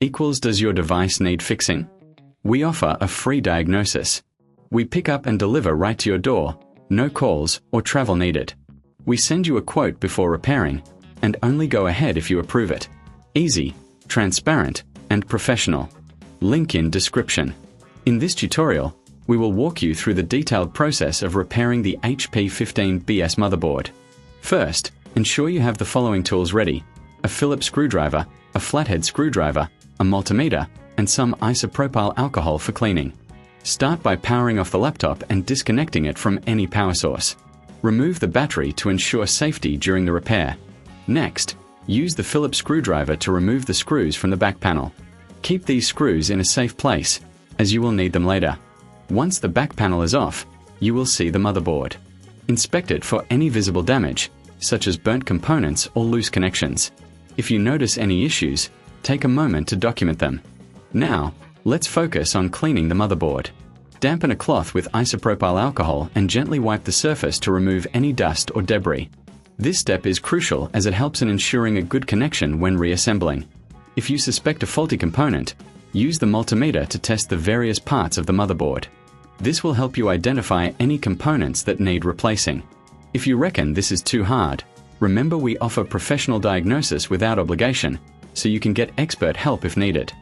equals does your device need fixing? We offer a free diagnosis. We pick up and deliver right to your door, no calls or travel needed. We send you a quote before repairing, and only go ahead if you approve it. Easy, transparent, and professional. Link in description. In this tutorial, we will walk you through the detailed process of repairing the HP 15BS motherboard. First, ensure you have the following tools ready: a Phillips screwdriver, a flathead screwdriver, a multimeter, and some isopropyl alcohol for cleaning. Start by powering off the laptop and disconnecting it from any power source. Remove the battery to ensure safety during the repair. Next, use the Phillips screwdriver to remove the screws from the back panel. Keep these screws in a safe place, as you will need them later. Once the back panel is off, you will see the motherboard. Inspect it for any visible damage, such as burnt components or loose connections. If you notice any issues, take a moment to document them. Now, let's focus on cleaning the motherboard. Dampen a cloth with isopropyl alcohol and gently wipe the surface to remove any dust or debris. This step is crucial as it helps in ensuring a good connection when reassembling. If you suspect a faulty component, use the multimeter to test the various parts of the motherboard. This will help you identify any components that need replacing. If you reckon this is too hard, remember we offer professional diagnosis without obligation, so you can get expert help if needed.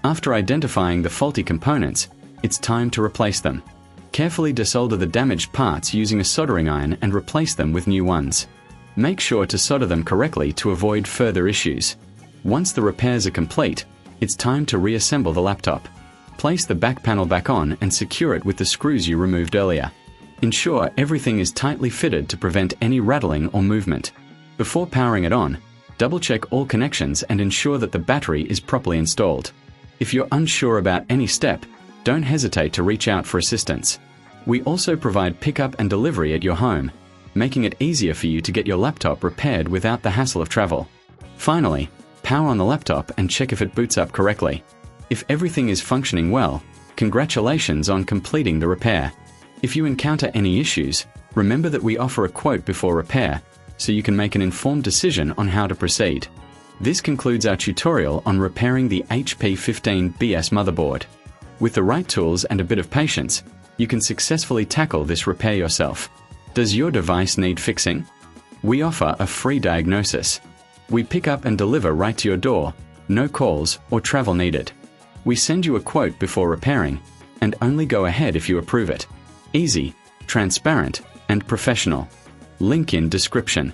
After identifying the faulty components, it's time to replace them. Carefully desolder the damaged parts using a soldering iron and replace them with new ones. Make sure to solder them correctly to avoid further issues. Once the repairs are complete, it's time to reassemble the laptop. Place the back panel back on and secure it with the screws you removed earlier. Ensure everything is tightly fitted to prevent any rattling or movement. Before powering it on, double-check all connections and ensure that the battery is properly installed. If you're unsure about any step, don't hesitate to reach out for assistance. We also provide pickup and delivery at your home, making it easier for you to get your laptop repaired without the hassle of travel. Finally, power on the laptop and check if it boots up correctly. If everything is functioning well, congratulations on completing the repair. If you encounter any issues, remember that we offer a quote before repair, so you can make an informed decision on how to proceed. This concludes our tutorial on repairing the HP 15BS motherboard. With the right tools and a bit of patience, you can successfully tackle this repair yourself. Does your device need fixing? We offer a free diagnosis. We pick up and deliver right to your door, no calls or travel needed. We send you a quote before repairing, and only go ahead if you approve it. Easy, transparent, and professional. Link in description.